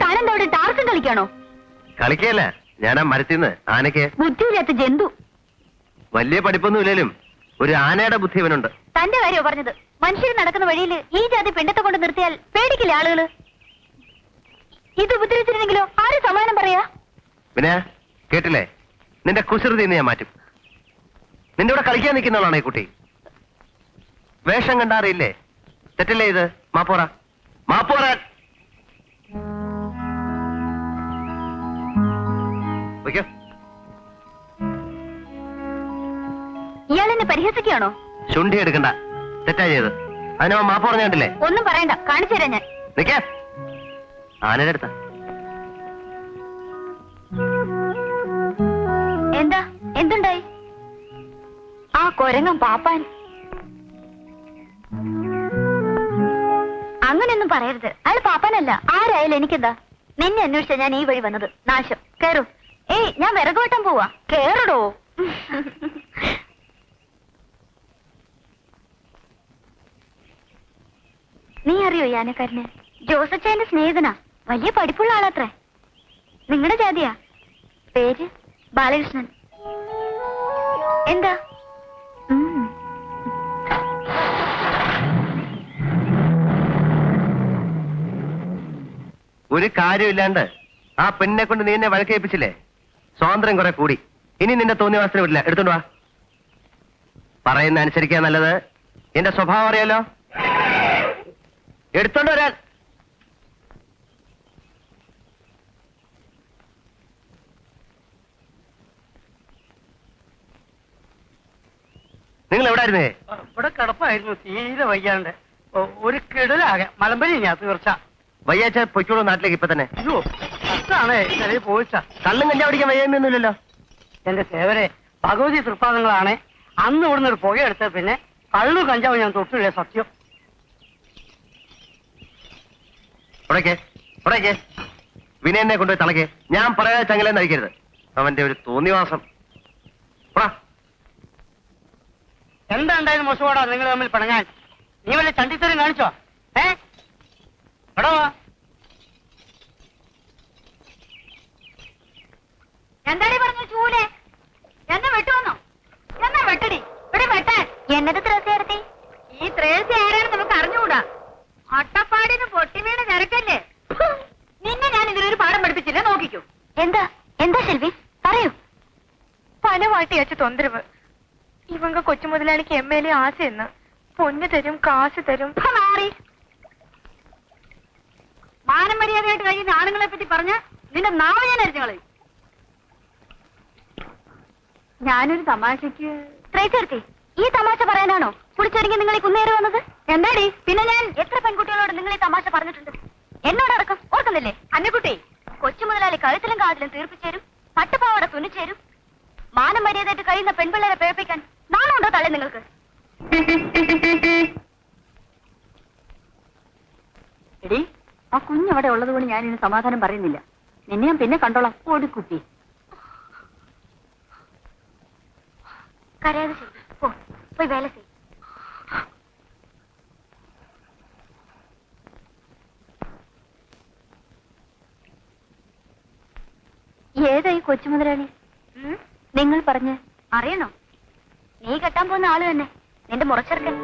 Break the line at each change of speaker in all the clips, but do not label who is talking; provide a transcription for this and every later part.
താനെന്തോടെ ടാർക്കും കളിക്കാണോ?
കളിക്കല്ല, ഞാൻ ആ മരത്തിന്ന് ആനയ്ക്ക്
ബുദ്ധിയില്ലാത്ത ജന്തു.
വലിയ പഠിപ്പൊന്നും ഇല്ലേലും ഒരു ആനയുടെ ബുദ്ധി ഇവനുണ്ട്.
തന്റെ കാര്യോ പറഞ്ഞത്? മനുഷ്യർ നടക്കുന്ന വഴിയിൽ ഈ ജാതി പെണ്ണത്തെ കൊണ്ട് നിർത്തിയാൽ പേടിക്കില്ല ആളുകള്. ഇത് ഉപദ്രവിച്ചിരുന്നെങ്കിലോ ആരും സമാനം പറയാ?
പിന്നെ കേട്ടില്ലേ, നിന്റെ കുസൃതി ഞാൻ മാറ്റും. നിന്റെ കൂടെ കളിക്കാൻ നിൽക്കുന്നവളാണ് ഈ കുട്ടി. വേഷം കണ്ടാറിയില്ലേ? തെറ്റല്ലേ ഇത്? മാപ്പോറ മാപ്പോറാൻ
ഇയാളെന്നെ പരിഹസിക്കുകയാണോ?
ചുണ്ടി എടുക്കണ്ട, തെറ്റാ ചെയ്ത്. അതിനവ മാപ്പ് പറഞ്ഞ കണ്ടില്ലേ?
ഒന്നും പറയണ്ട, കാണിച്ചു തരാം ഞാൻ.
നിക്ക, ആനയുടെ അടുത്ത
എന്താ? എന്തുണ്ടായി? ആ കൊരങ്ങൻ പാപ്പാൻ. അങ്ങനെയൊന്നും പറയരുത്. അയാൾ പാപ്പാനല്ല. ആരായാലും എനിക്കെന്താ? നിന്നെ അന്വേഷിച്ച ഞാൻ ഈ വഴി വന്നത്. നാശം. കേറൂ. ഏയ്, ഞാൻ വിറക് വെട്ടാൻ പോവാ. കേറടോ. നീ അറിയോ ഈ ആനക്കാരനെ? ജോസച്ചേന്റെ സ്നേഹിതനാ. വലിയ പഠിപ്പുള്ള ആളാത്രേ. നിങ്ങളുടെ ജാതിയാ. പേര് ബാലകൃഷ്ണൻ. എന്താ?
ഒരു കാര്യമില്ലാണ്ട് ആ പെണ്ണിനെ കൊണ്ട് നീ എന്നെ വഴക്കേൽപ്പിച്ചില്ലേ? സ്വാതന്ത്ര്യം കുറെ കൂടി. ഇനി നിന്റെ തോന്നിയ വിടില്ല. എടുത്തോണ്ട് വാ. പറയുന്ന അനുസരിക്കാൻ നല്ലത്. എന്റെ സ്വഭാവം അറിയാലോ. എടുത്തോണ്ട് വരാൻ. നിങ്ങൾ എവിടെ ആയിരുന്നേ?
ഇവിടെ കിടപ്പായിരുന്നു. തീരെ വയ്യാണ്ട് ഒരു കിടലാകെ മലമ്പനി തീർച്ച.
വയ്യാച്ച പൊയ്ക്കോളൂ നാട്ടിലേക്ക് ഇപ്പൊ തന്നെ.
അയ്യോ, അതാണ് ചെറിയ പോയിച്ച.
കള്ളും കഞ്ചാ പിടിക്കാൻ വയ്യൊന്നുമില്ലല്ലോ.
എന്റെ സേവരെ ഭഗവതി തൃപ്പാദങ്ങളാണ്. അന്ന് ഇവിടുന്ന് ഒരു പുക എടുത്ത പിന്നെ കള്ളും കഞ്ചാവും ഞാൻ തൊട്ടില്ലേ, സത്യം.
വിനയനെ കൊണ്ടുപോയി തളയ്ക്ക്. ഞാൻ പറയാതെ ചങ്ങലെന്ന് അയക്കരുത്. അവന്റെ ഒരു തോന്നിവാസം.
എന്താ ഉണ്ടായിരുന്നു മോശമാടാ നിങ്ങൾ തമ്മിൽ പിണങ്ങാൻ? നീ വല്ല ചണ്ടിത്തരം കാണിച്ചോ? എടോ,
എന്താടി പറഞ്ഞു ചൂലെ? എന്നെ വെട്ടുവന്നോ? എന്നാ വെട്ടടി. ഇവിടെ വെട്ടാൻ എന്നത് ത്രേസ്യാർത്തി. ഈ ത്രേസ്യ ആരാണ് നമുക്ക് അറിഞ്ഞുകൂടാ. അട്ടപ്പാടിന് പൊട്ടി വീണ് നിരക്കല്ലേ. നിന്നെ ഞാൻ ഇതിലൊരു പാഠം പഠിപ്പിച്ചില്ല, നോക്കിക്കോ. എന്താ എന്താ ശെൽവി, പറയൂ.
പലവാട്ടി അച്ഛ തൊന്തരവ്. ഇവങ്ക കൊച്ചു മുതലാളിക്ക് MLA ആശയെന്ന് പൊന്നു തരും, കാശ് തരും.
മാറി മാനം മര്യാദയായിട്ട് കഴിയുന്ന ആണുങ്ങളെ പറ്റി പറഞ്ഞ നിന്റെ നാവ് ഞാൻ അരിഞ്ഞു കളയും. ഞാനൊരു തമാശക്ക്. ത്രേസ്യാർത്തി, ഈ തമാശ പറയാനാണോ കുടിച്ചൊരുങ്ങി നിങ്ങൾ ഈ കുന്നേറി വന്നത്? എന്താടി? പിന്നെ ഞാൻ എത്ര പെൺകുട്ടികളോട് നിങ്ങൾ ഈ തമാശ പറഞ്ഞിട്ടുണ്ട്? എന്നോടടക്കം ഓർക്കുന്നില്ലേ? അന്നക്കുട്ടി, കൊച്ചു മുതലാളി കഴുത്തിലും കാതിലും തീർപ്പിച്ചേരും, പട്ടുപാവട തുന്നിച്ചേരും. മാനം മര്യാദയായിട്ട് കഴിയുന്ന പെൺപിള്ളേരെ പേപ്പിക്കാൻ നാണമുണ്ടോ തള്ളേ നിങ്ങൾക്ക്? എടി, ആ കുഞ്ഞവിടെ ഉള്ളത് കൊണ്ട് ഞാൻ ഇനി സമാധാനം പറയുന്നില്ല. നിന്നെ ഞാൻ പിന്നെ കണ്ടോളാം. ഓടിക്കുട്ടി, കരയാതെ ചെയ്യും. പോയി വേല ചെയ്യും. ഏതായി കൊച്ചു മുതലാളി? നിങ്ങൾ പറഞ്ഞ് അറിയണോ? നീ കെട്ടാൻ പോകുന്ന ആള് തന്നെ, നിന്റെ മുറച്ചെറുക്കൻ.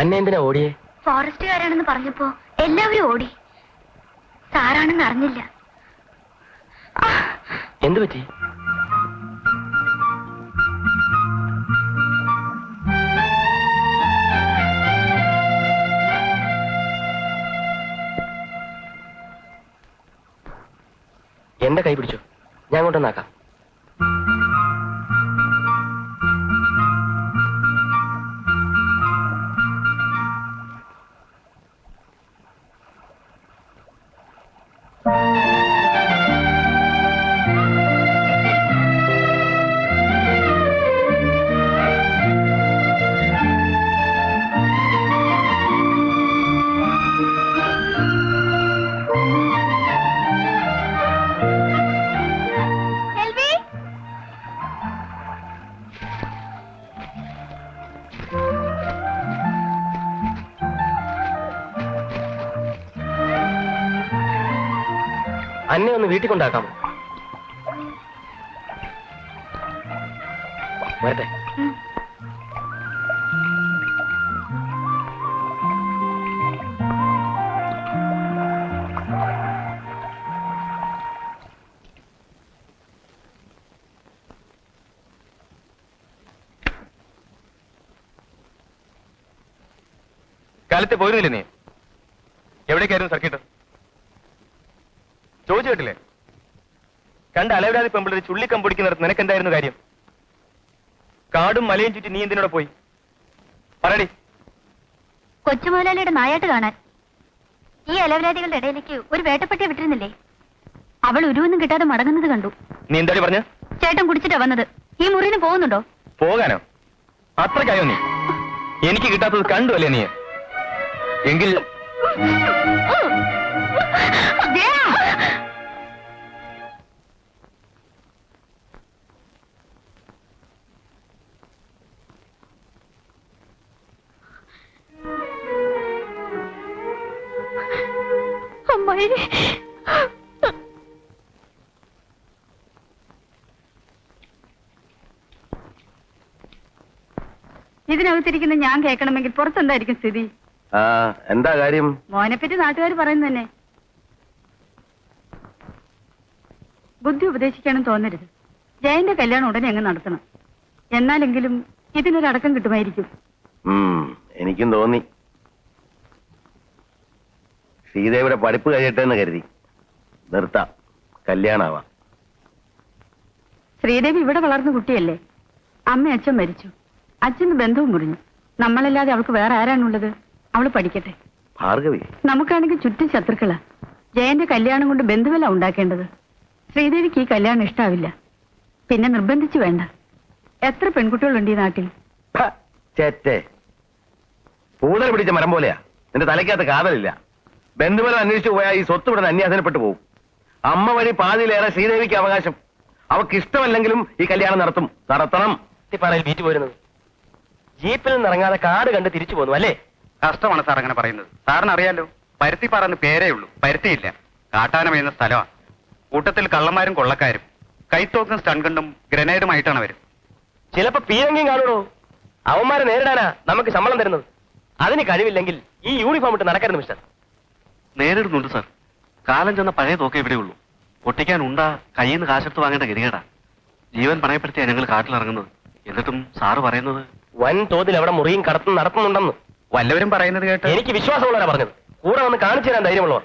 അന്നെ എന്തിനാ ഓടിയേ?
ഫോറസ്റ്റുകാരാണെന്ന് പറഞ്ഞപ്പോ എല്ലാവരും ഓടി. സാറാണെന്ന് അറിഞ്ഞില്ല.
എന്തു പറ്റി? എന്റെ കൈ പിടിച്ചോ, ഞാൻ കൊണ്ടുവന്നാക്കാം. അന്നെ ഒന്ന് വീട്ടിൽ കൊണ്ടാക്കാമോ? വരട്ടെ.
കാലത്ത് പോയിരുന്നില്ലേ നീ? എവിടേക്കായിരുന്നു സർക്കിട്ട്? ചോദിച്ചു കേട്ടില്ലേ? കണ്ട അലവരാതി പെമ്പിളൊരു ചുള്ളിക്കമ്പൊടിക്കുന്നിടത്ത് നിനക്കെന്തായിരുന്നു കാര്യം? കാടും മലയും ചുറ്റി നീ എന്തിനോടെ പോയി? പറയടി.
കൊച്ചുമുതലാളിയുടെ നായാട്ട് കാണാൻ. ഈ അലവലാദികളുടെ ഇടയിലേക്ക് ഒരു വേട്ടപ്പട്ടിയെ വിട്ടിരുന്നില്ലേ? അവൾ ഉരുവൊന്നും കിട്ടാതെ മടങ്ങുന്നത് കണ്ടു.
നീ എന്താടി പറഞ്ഞ?
ചേട്ടൻ കുടിച്ചിട്ടാ വന്നത്. ഈ മുറിന് പോകുന്നുണ്ടോ?
പോകാനോ? അത്രക്കായോ നീ? എനിക്ക് കിട്ടാത്തത് കണ്ടു അല്ലേ നീ? എങ്കിൽ
അമ്മായി, ഇതിനകത്തിരിക്കുന്ന ഞാൻ കേൾക്കണമെങ്കിൽ പുറത്തെന്തായിരിക്കും സ്ഥിതി?
എന്താ കാര്യം?
മോനെപ്പറ്റി നാട്ടുകാർ പറയുന്നു തന്നെ. ബുദ്ധി ഉപദേശിക്കാനും തോന്നരുത്. ജയന്റെ കല്യാണം ഉടനെ അങ്ങ് നടത്തണം. എന്നാലെങ്കിലും ഇതിനൊരടക്കം കിട്ടുമായിരിക്കും.
എനിക്കും തോന്നി. ശ്രീദേവിയുടെ പഠിപ്പ് കഴിയട്ടെ എന്ന് കരുതി. നിർത്താം, കല്യാണാവാം.
ശ്രീദേവി ഇവിടെ വളർന്ന കുട്ടിയല്ലേ? അമ്മ അച്ഛൻ മരിച്ചു, അച്ഛന് ബന്ധവും മുറിഞ്ഞു. നമ്മളല്ലാതെ അവൾക്ക് വേറെ ആരാണുള്ളത്? അവള് പഠിക്കട്ടെ.
ഭാർഗവി,
നമുക്കാണെങ്കിൽ ചുറ്റും ശത്രുക്കളാ. ജയന്റെ കല്യാണം കൊണ്ട് ബന്ധുവല്ല ഉണ്ടാക്കേണ്ടത്. ശ്രീദേവിക്ക് ഈ കല്യാണം ഇഷ്ടാവില്ല. പിന്നെ നിർബന്ധിച്ചു വേണ്ട. എത്ര പെൺകുട്ടികളുണ്ട് ഈ നാട്ടിൽ?
ചേറ്റേ, പൂതൽ പിടിച്ച മരം പോലെയാ. നിന്റെ തലയ്ക്കകത്ത് കാതലില്ല. ബന്ധുബലം അന്വേഷിച്ചു പോയാൽ ഈ സ്വത്ത് ഇവിടെ അന്യാസനപ്പെട്ടു പോകും. അമ്മ വഴി പാതിയിലേറെ ശ്രീദേവിക്ക് അവകാശം. അവർക്ക് ഇഷ്ടമല്ലെങ്കിലും ഈ കല്യാണം നടത്തണം.
പറയിൽ ബീറ്റ് പോരുന്നത് ജീപ്പിൽ നിന്ന് ഇറങ്ങാതെ കാട് കണ്ട് തിരിച്ചു പോന്നു അല്ലേ?
കഷ്ടമാണ് സാർ അങ്ങനെ പറയുന്നത്. സാറിന് അറിയാലോ, പരുത്തിപ്പാറന്ന് പേരേ ഉള്ളൂ, പരുത്തിയില്ല. കാട്ടാന വീഴുന്ന സ്ഥലമാണ്. കൂട്ടത്തിൽ കള്ളന്മാരും കൊള്ളക്കാരും കൈത്തോക്കും സ്റ്റൺഗണ്ടും ഗ്രനേഡുമായിട്ടാണ് വരും.
ചിലപ്പോ പീരങ്കിയും കാണുമോ? അവന്മാരെ നേരിടാനാ നമുക്ക് ശമ്പളം തരുന്നത്. അതിന് കഴിവില്ലെങ്കിൽ ഈ യൂണിഫോം ഇട്ട് നടക്കരുത് മിസ്റ്റർ.
നേരിടുന്നുണ്ട് സാർ. കാലം ചെന്ന പഴയ തോക്കേ ഇവിടെ ഉള്ളൂ. പൊട്ടിക്കാൻ ഉണ്ടാ കയ്യിൽ നിന്ന് കാശെടുത്ത് വാങ്ങേണ്ട ഗതികേടാ. ജീവൻ പണയപ്പെടുത്തിയാ ഞങ്ങൾ കാട്ടിലിറങ്ങുന്നത്. എന്നിട്ടും സാറ് പറയുന്നത്
വൻ തോതിൽ അവിടെ മുറിയും കടത്തും നടത്തുന്നുണ്ടെന്ന്
വല്ലവരും പറയുന്നത് കേട്ട്
എനിക്ക് വിശ്വാസമുള്ളവരാ പറഞ്ഞത്. കൂടെ വന്ന് കാണിച്ചു തരാൻ ധൈര്യമുള്ളവർ.